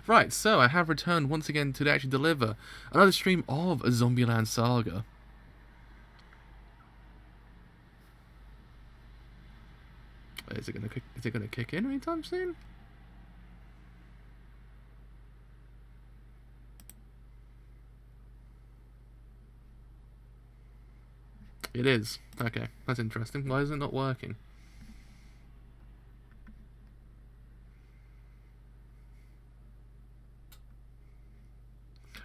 Right, so I have returned once again to actually deliver another stream of Zombieland Saga. Is it gonna kick in anytime soon? It is. Okay, that's interesting. Why is it not working?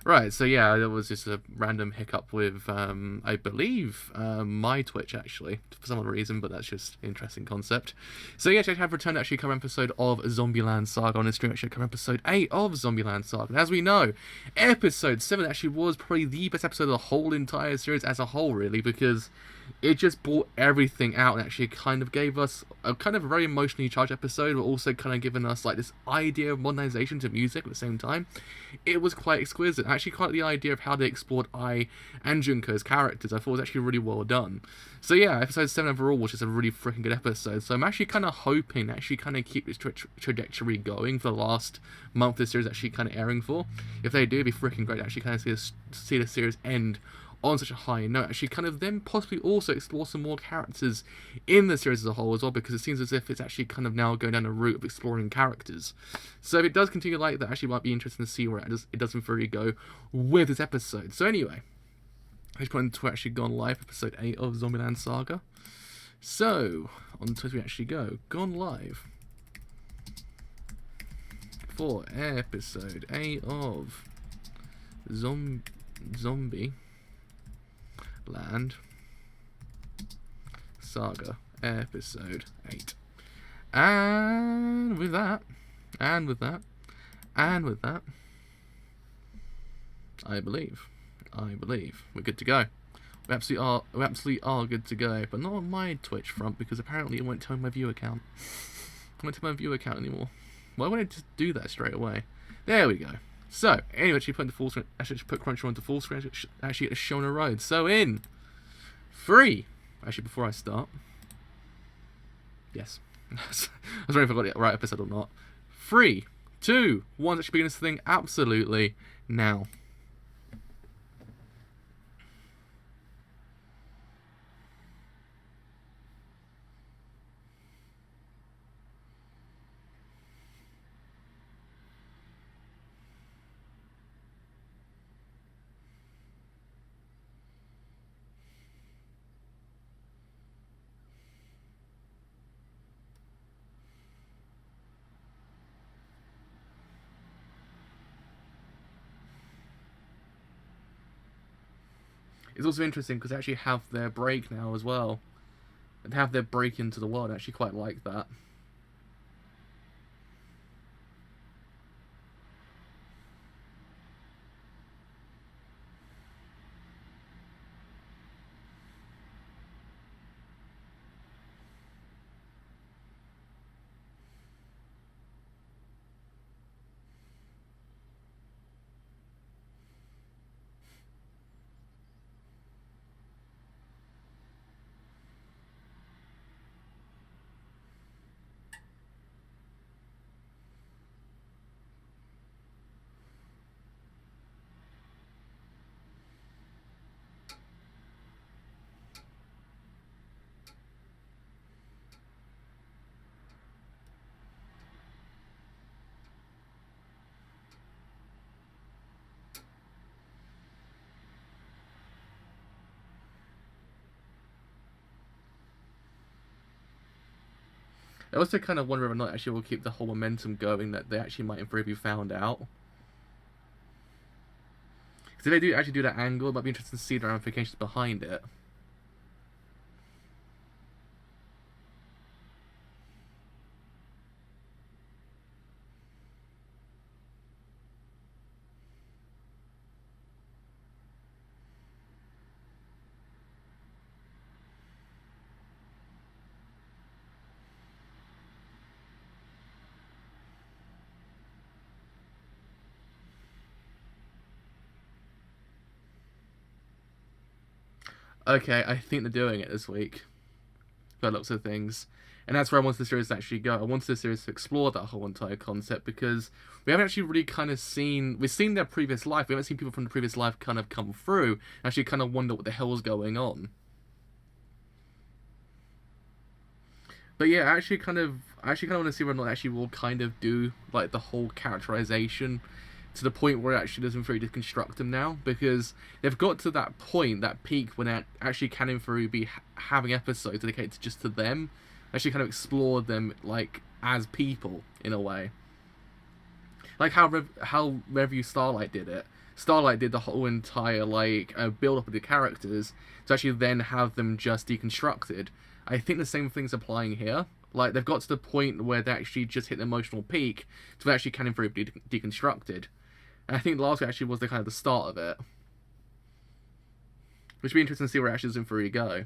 Right, so yeah, there was just a random hiccup with, I believe, my Twitch, actually, for some other reason, but that's just an interesting concept. So yeah, I have returned actually current episode of Zombieland Saga on the stream, actually current episode 8 of Zombieland Saga. And as we know, episode 7 actually was probably the best episode of the whole entire series as a whole, really, because it just brought everything out and actually kind of gave us a kind of very emotionally charged episode, but also kind of given us like this idea of modernization to music at the same time. It was quite exquisite. Actually, quite the idea of how they explored Ai and Junko's characters, I thought was actually really well done. So yeah, episode 7 overall was just a really freaking good episode. So I'm actually kind of hoping to actually kind of keep this trajectory going for the last month this series actually kind of airing for. If they do, it'd be freaking great to actually kind of see the series end on such a high note, actually kind of then possibly also explore some more characters in the series as a whole as well, because it seems as if it's actually kind of now going down a route of exploring characters. So if it does continue like that, actually might be interesting to see where it does in theory go with this episode. So anyway, I just put into actually gone live, episode 8 of Zombieland Saga. So, on Twitter we actually go, gone live for episode 8 of Zombieland Saga, episode 8. And with that, I believe we're good to go. We absolutely are good to go, but not on my Twitch front, because apparently it won't tell me my view account. It won't tell my view account anymore. Why wouldn't it just do that straight away? There we go. So, anyway, actually put into full screen. Actually, put Crunchyroll into full screen. Actually, it's shown a road. So, in 3. Actually, before I start. Yes. I was wondering if I got the right episode or not. 3, 2, 1. Actually, begin this thing absolutely now. It's also interesting because they actually have their break now as well. And have their break into the world. I actually quite like that. I also kind of wonder if or not actually will keep the whole momentum going that they actually might in theory be found out. Because if they do actually do that angle, it might be interesting to see the ramifications behind it. Okay, I think they're doing it this week. by the looks of things. And that's where I wanted the series to actually go. I wanted the series to explore that whole entire concept, because we haven't actually really kind of seen... We've seen their previous life. We haven't seen people from the previous life kind of come through and actually kind of wonder what the hell was going on. But yeah, I actually kind of want to see whether or not actually will kind of do like the whole characterization to the point where it actually doesn't really deconstruct them now, because they've got to that point, that peak, when it actually can in theory be having episodes dedicated just to them, actually kind of explore them like as people in a way, like how Review Starlight did it. Starlight did the whole entire like build up of the characters to actually then have them just deconstructed. I think the same thing's applying here. Like, they've got to the point where they actually just hit the emotional peak to actually can improve deconstructed. And I think last week actually was the kind of the start of it. Which would be interesting to see where it actually does in go.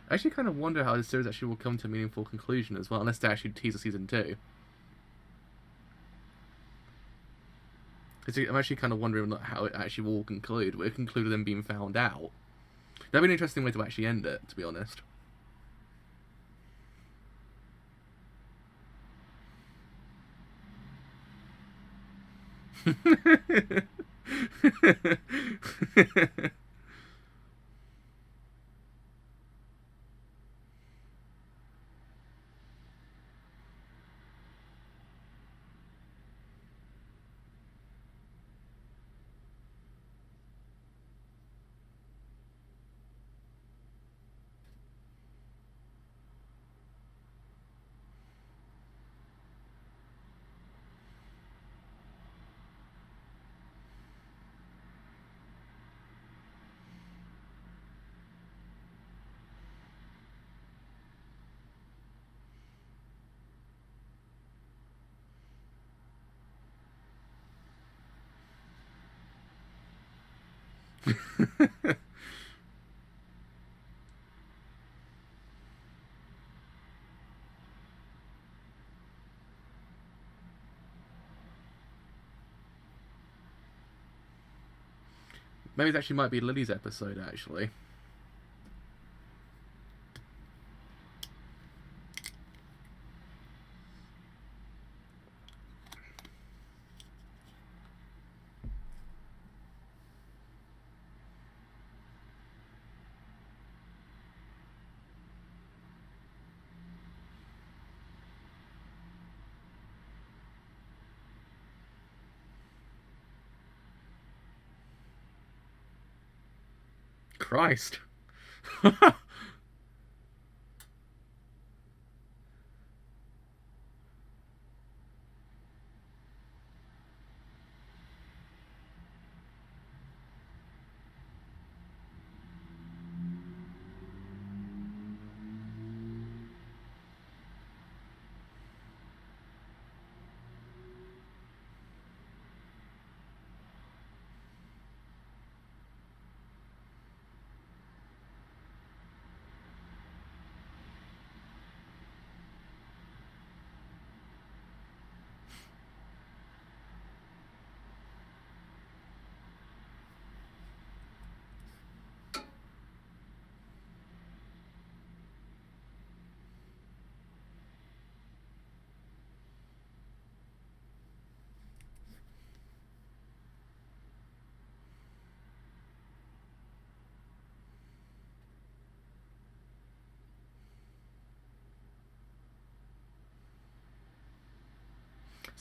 I actually kind of wonder how this series actually will come to a meaningful conclusion as well, unless they actually tease a season 2. I'm actually kind of wondering how it actually will conclude. Will it conclude with them being found out? That'd be an interesting way to actually end it, to be honest. Maybe it actually might be Lily's episode, actually. Christ.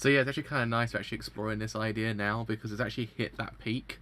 So yeah, it's actually kind of nice to actually exploring this idea now because it's actually hit that peak.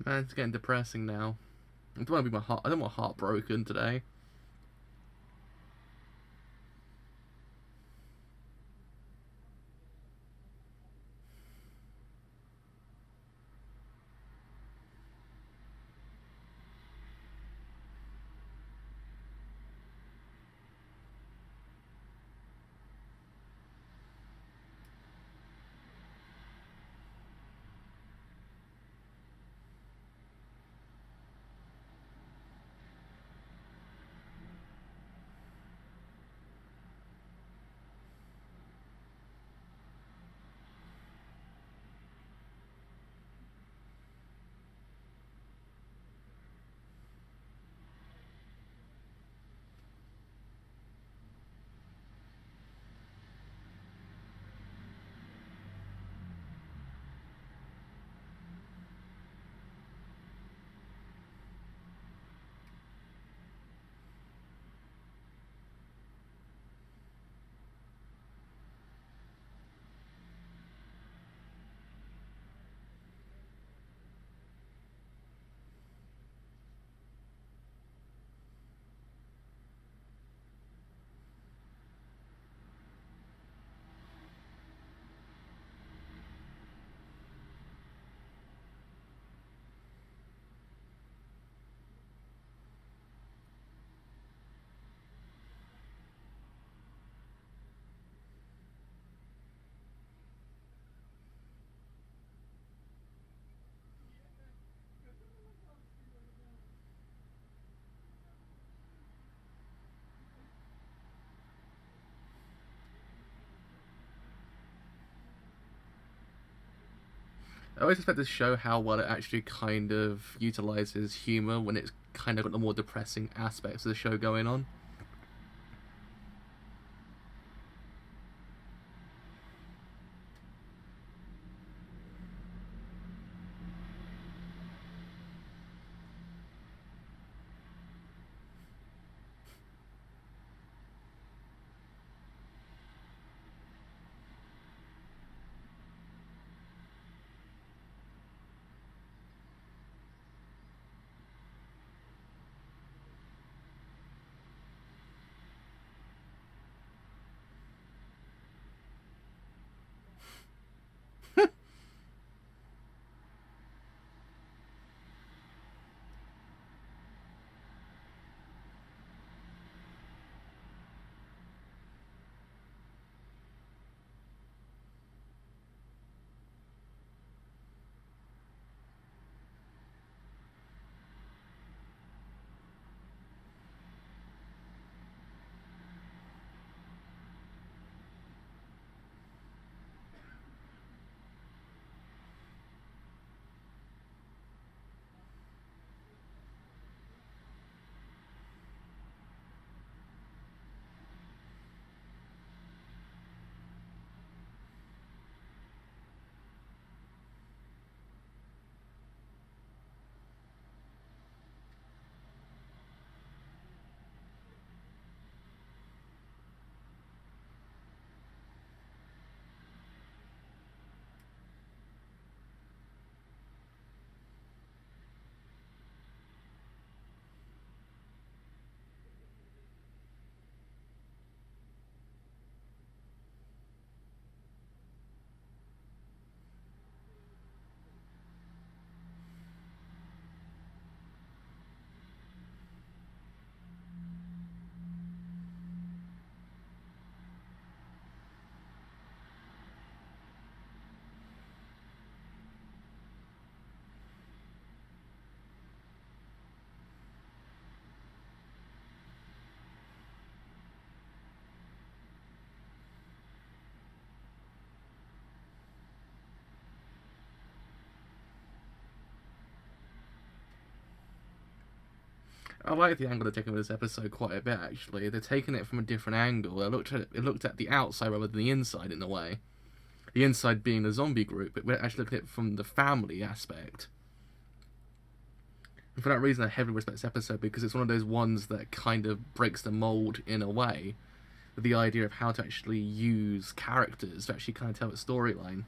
Man, it's getting depressing now. I don't want to be I don't want heartbroken today. I always expect to show how well it actually kind of utilizes humor when it's kind of got the more depressing aspects of the show going on. I like the angle they're taking with this episode quite a bit. Actually, they're taking it from a different angle. It looked at the outside rather than the inside in a way. The inside being the zombie group, but we're actually looking at it from the family aspect. And for that reason, I heavily respect this episode because it's one of those ones that kind of breaks the mold in a way, with the idea of how to actually use characters to actually kind of tell a storyline.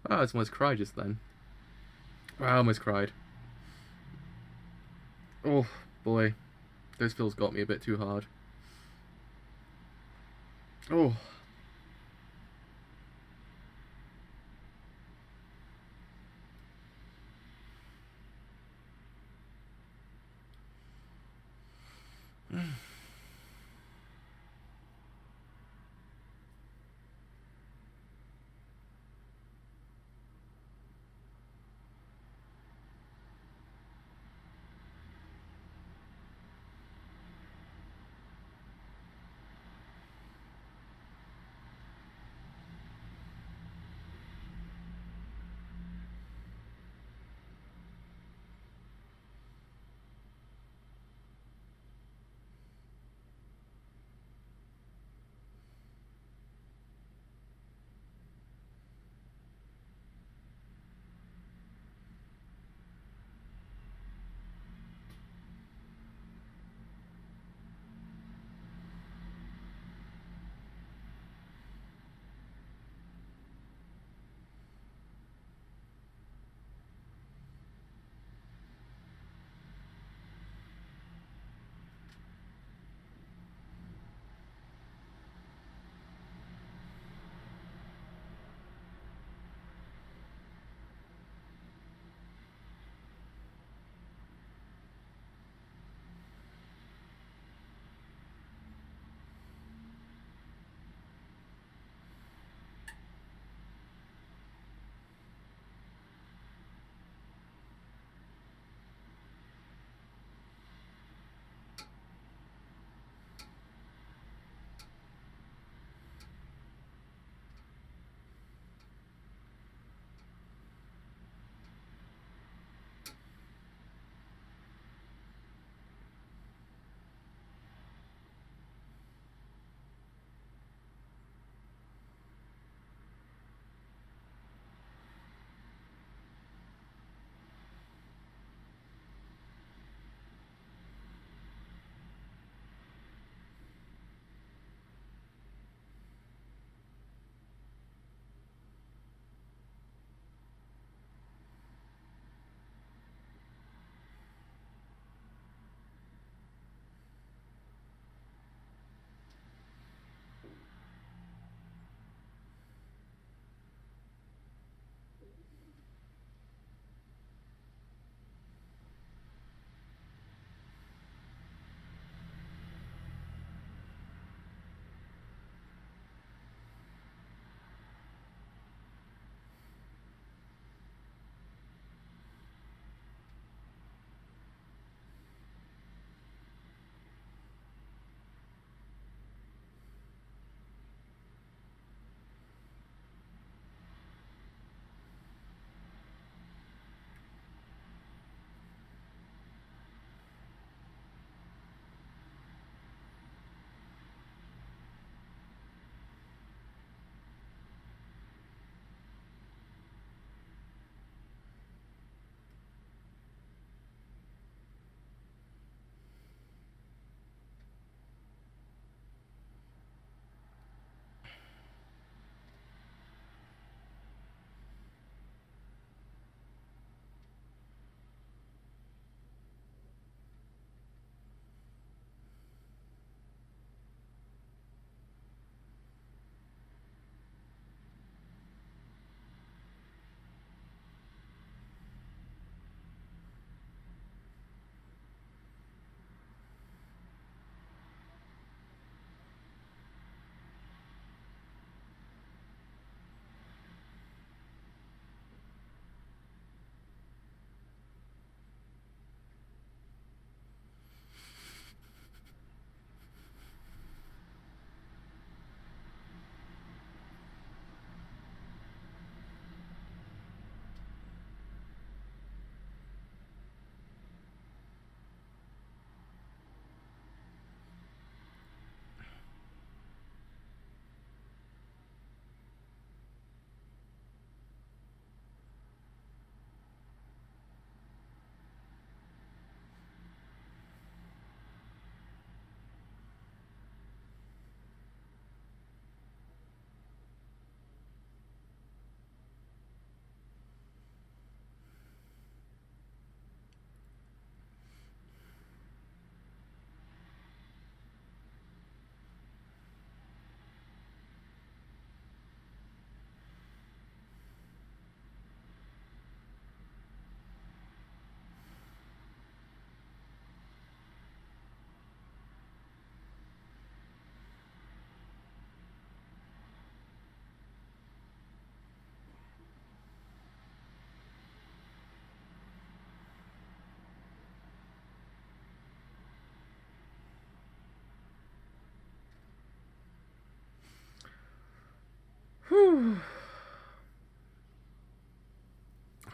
Oh, I almost cried just then. I almost cried. Oh, boy. Those feels got me a bit too hard. Oh.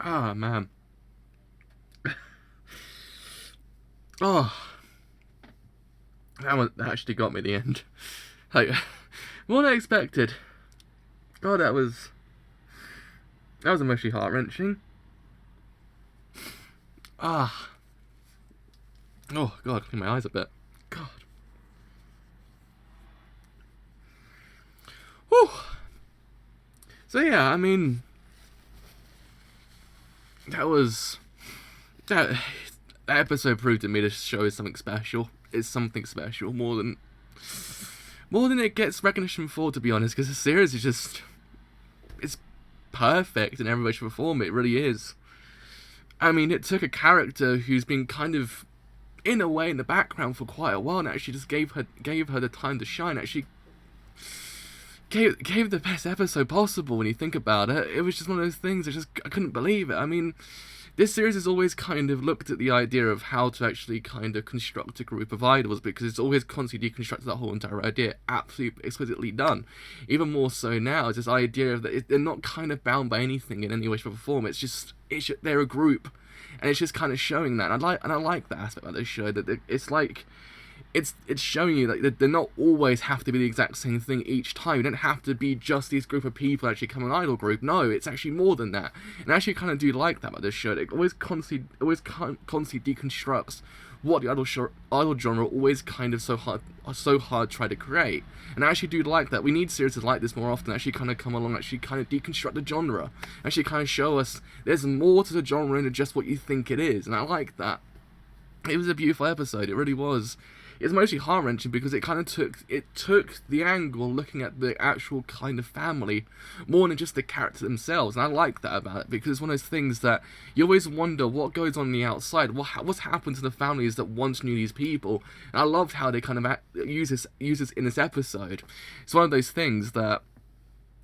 Ah, man. Oh, that actually got me at the end. Like, more than I expected. God, that was emotionally heart-wrenching. Ah. Oh, God, clean my eyes a bit. God. Whew. So, yeah, I mean, that episode proved to me this show is something special. It's something special, more than it gets recognition for, to be honest, because the series is just, it's perfect in every way, shape, or form. It really is. I mean, it took a character who's been kind of, in a way, in the background for quite a while, and actually just gave her the time to shine. Actually gave the best episode possible when you think about it. It was just one of those things, I couldn't believe it. I mean, this series has always kind of looked at the idea of how to actually kind of construct a group of idols, because it's always constantly deconstructed that whole entire idea, absolutely exquisitely done. Even more so now, it's this idea of that they're not kind of bound by anything in any way, shape, or form. It's just they're a group, and it's just kind of showing that. And I like that aspect about this show, that it's like, it's showing you that they're not always have to be the exact same thing each time. You don't have to be just these group of people actually come an idol group. No, it's actually more than that. And I actually kind of do like that about this show. It always constantly deconstructs what the idol genre always kind of so hard try to create. And I actually do like that. We need series like this more often, actually kind of come along, actually kind of deconstruct the genre, actually kind of show us there's more to the genre than just what you think it is. And I like that. It was a beautiful episode. It really was. It's mostly heart-wrenching because it kind of took the angle looking at the actual kind of family more than just the characters themselves, and I like that about it, because it's one of those things that you always wonder what goes on the outside, what's happened to the families that once knew these people. And I loved how they kind of use this in this episode. It's one of those things that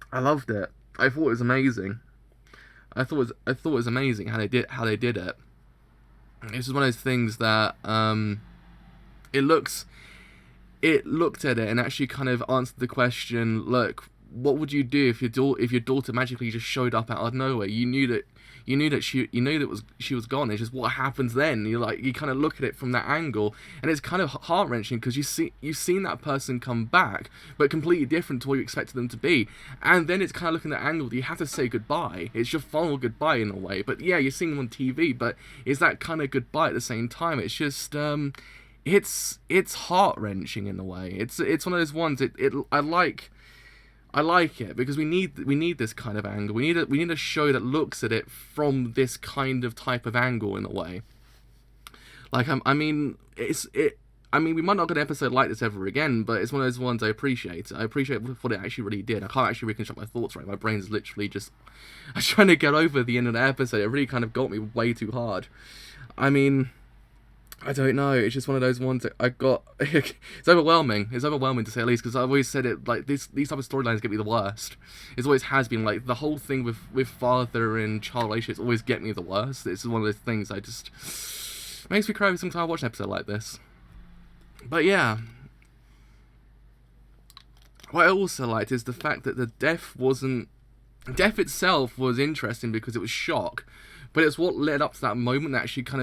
I loved it. I thought it was amazing. I thought it was amazing how they did it. It's just one of those things that it looked at it and actually kind of answered the question, look, what would you do if your daughter magically just showed up out of nowhere? You knew that she was gone. It's just what happens then. You kind of look at it from that angle, and it's kind of heart-wrenching because you've seen that person come back, but completely different to what you expected them to be. And then it's kind of looking at that angle that you have to say goodbye. It's your final goodbye in a way. But yeah, you're seeing them on TV, but it's that kind of goodbye at the same time. It's just it's heart-wrenching in a way. It's one of those ones. I like it because we need this kind of angle. We need a show that looks at it from this kind of type of angle in a way. Like I mean, we might not get an episode like this ever again, but it's one of those ones I appreciate. I appreciate what it actually really did. I can't actually reconstruct my thoughts right. My brain's literally just I'm trying to get over the end of the episode. It really kind of got me way too hard. I mean, I don't know. It's just one of those ones that I got. It's overwhelming. It's overwhelming to say the least, because I've always said it, like these type of storylines get me the worst. It always has been. Like the whole thing with father and child relationships always get me the worst. It's one of those things I just makes me cry every single time I watch an episode like this. But yeah, what I also liked is the fact that the death itself was interesting because it was shock. But it's what led up to that moment that actually kind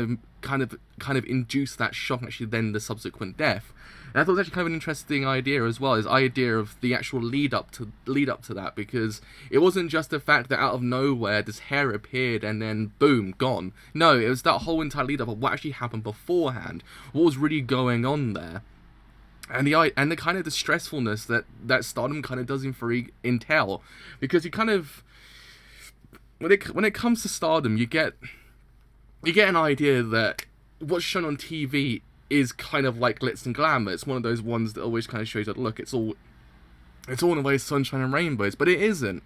of induced that shock, and actually then the subsequent death. And I thought it was actually kind of an interesting idea as well, this idea of the actual lead up to that, because it wasn't just the fact that out of nowhere this hair appeared and then boom, gone. No, it was that whole entire lead up of what actually happened beforehand, what was really going on there. And the kind of the stressfulness that stardom kind of does entail, because you kind of, when it comes to stardom, you get an idea that what's shown on TV is kind of like glitz and glamour. It's one of those ones that always kind of shows that, look, it's all in a way sunshine and rainbows, but it isn't.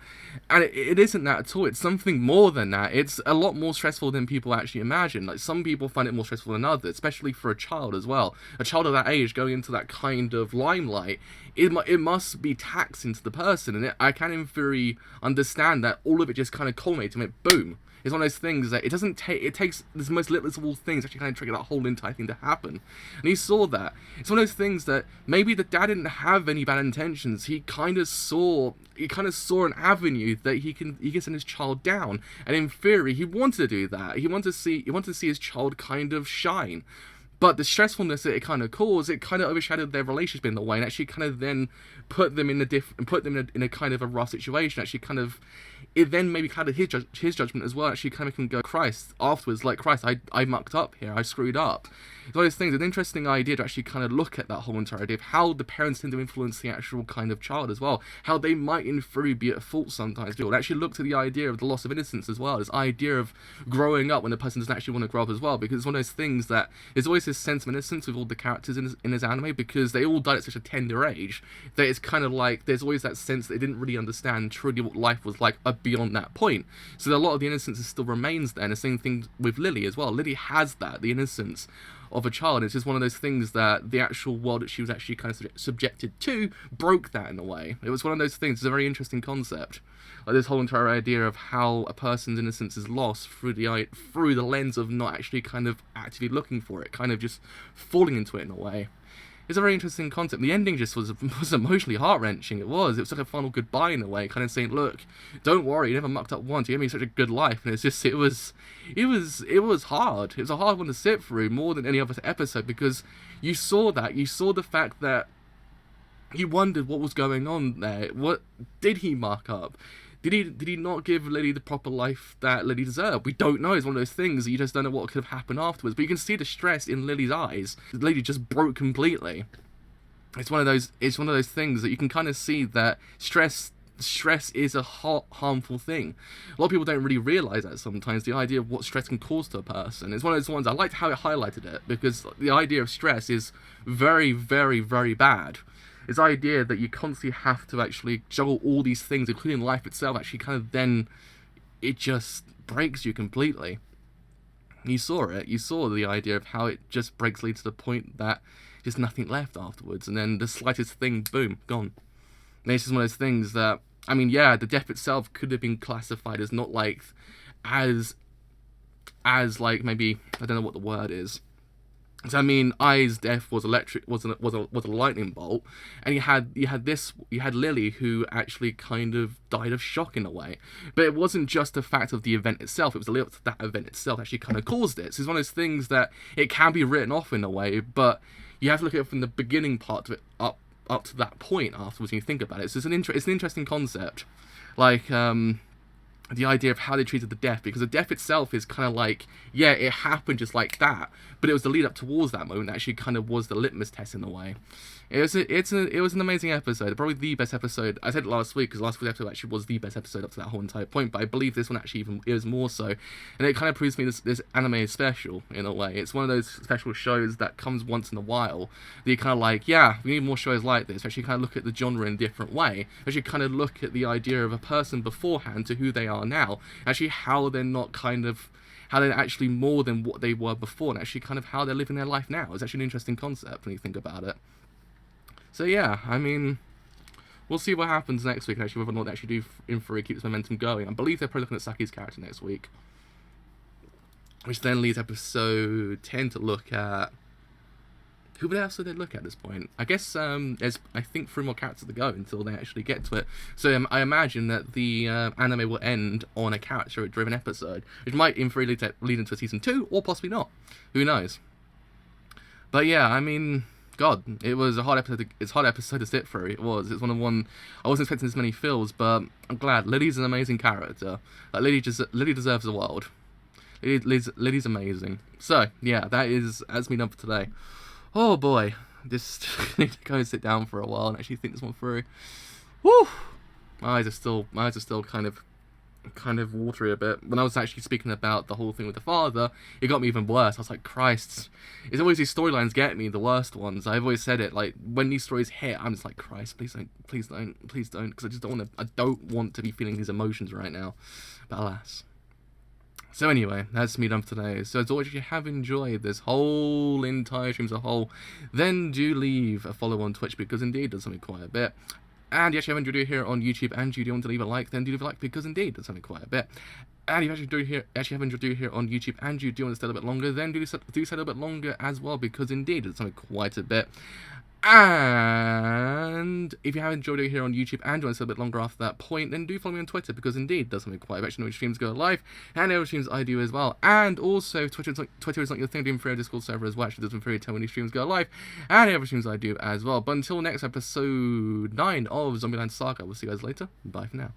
And it isn't that at all. It's something more than that. It's a lot more stressful than people actually imagine. Like, some people find it more stressful than others, especially for a child as well. A child of that age going into that kind of limelight, it must be taxing to the person. And I can in theory understand that all of it just kind of culminates and it, boom. It's one of those things that it takes the most littlest of all things to actually kind of trigger that whole entire thing to happen. And he saw that. It's one of those things that maybe the dad didn't have any bad intentions. He kind of saw an avenue that he can send his child down. And in theory, he wanted to do that. He wanted to see his child kind of shine. But the stressfulness that it kind of caused, it kind of overshadowed their relationship in the way, and actually kind of then put them in a kind of a rough situation. Actually, kind of, it then maybe kind of his judgment as well. Actually, kind of can go, Christ, afterwards, like, Christ, I mucked up here, I screwed up. It's one of those things. An interesting idea to actually kind of look at that whole entire idea of how the parents tend to influence the actual kind of child as well. How they might, in theory, be at fault sometimes. It actually look to the idea of the loss of innocence as well. This idea of growing up when the person doesn't actually want to grow up as well. Because it's one of those things that there's always this sense of innocence with all the characters in his anime, because they all died at such a tender age that it's kind of like there's always that sense that they didn't really understand truly what life was like beyond that point. So a lot of the innocence still remains there. And the same thing with Lily as well. Lily has that, the innocence of a child. It's just one of those things that the actual world that she was actually kind of subjected to broke that in a way. It was one of those things. It's a very interesting concept. Like this whole entire idea of how a person's innocence is lost through the lens of not actually kind of actively looking for it, kind of just falling into it in a way. It's a very interesting concept. The ending just was emotionally heart-wrenching. It was like a final goodbye in a way, kind of saying, look, don't worry, you never mucked up once, you gave me such a good life. And it's just, it was hard. It was a hard one to sit through more than any other episode, because you saw the fact that you wondered what was going on there. What did he muck up? Did he not give Lily the proper life that Lily deserved? We don't know. It's one of those things that you just don't know what could have happened afterwards. But you can see the stress in Lily's eyes. The lady just broke completely. It's one of those things that you can kind of see that stress is a harmful thing. A lot of people don't really realise that sometimes, the idea of what stress can cause to a person. It's one of those ones, I liked how it highlighted it, because the idea of stress is very, very, very bad. This idea that you constantly have to actually juggle all these things, including life itself, actually kind of then, it just breaks you completely. You saw it. You saw the idea of how it just breaks Lee to the point that just nothing left afterwards. And then the slightest thing, boom, gone. And it's just one of those things that, I mean, yeah, the death itself could have been classified as not like, as like maybe, I don't know what the word is. So I mean, Ai's death was a lightning bolt, and you had Lily, who actually kind of died of shock in a way. But it wasn't just the fact of the event itself; it was that event itself actually kind of caused it. So it's one of those things that it can be written off in a way, but you have to look at it from the beginning part of it up to that point afterwards when you think about it. So it's an interesting concept, like the idea of how they treated the death, because the death itself is kind of like, yeah, it happened just like that, but it was the lead up towards that moment that actually kind of was the litmus test in a way. It was an amazing episode, probably the best episode. I said it last week because last week's episode actually was the best episode up to that whole entire point, but I believe this one actually even is more so, and it kind of proves to me this anime is special in a way. It's one of those special shows that comes once in a while that you kind of like, yeah, we need more shows like this. Actually kind of look at the genre in a different way. Actually kind of look at the idea of a person beforehand to who they are now. Actually how they're not kind of, how they're actually more than what they were before, and actually kind of how they're living their life now. It's actually an interesting concept when you think about it. So yeah, I mean, we'll see what happens next week, actually, whether or not they actually do, in theory, keep this momentum going. I believe they're probably looking at Saki's character next week, which then leads episode 10 to look at... Who else would they look at this point? I guess there's, I think, 3 more characters to go until they actually get to it. So I imagine that the anime will end on a character-driven episode, which might, in theory, lead into a season 2, or possibly not. Who knows? But yeah, I mean... God, it was a hard episode. It's a hard episode to sit through. It was. It's one of one. I wasn't expecting this many feels, but I'm glad. Lily's an amazing character. Like Lily deserves the world. Lily's amazing. So yeah, that's me done for today. Oh boy, just need to go and sit down for a while and actually think this one through. Woo! My eyes are still kind of watery a bit. When I was actually speaking about the whole thing with the father, it got me even worse. I was like, Christ, it's always these storylines get me, the worst ones. I've always said it, like, when these stories hit, I'm just like, Christ, please don't, because I don't want to be feeling these emotions right now. But alas. So anyway, that's me done for today. So as always, if you have enjoyed this whole entire stream as a whole, then do leave a follow on Twitch, because indeed it does something quite a bit. And you actually have enjoyed it here on YouTube and you do want to leave a like, then do leave a like, because indeed there's something quite a bit. And if you actually have enjoyed it here on YouTube and you do want to stay a little bit longer, then do stay a little bit longer as well, because indeed it's something quite a bit. And if you have enjoyed it here on YouTube and you want to stay a bit longer after that point, then do follow me on Twitter, because indeed there's something quite a bit. You know which streams go live and other streams I do as well. And also Twitter is not your thing. Doing free Discord server as well. Actually, doesn't free tell when these streams go live and other streams I do as well. But until next episode 9 of Zombieland Saga, we'll see you guys later. Bye for now.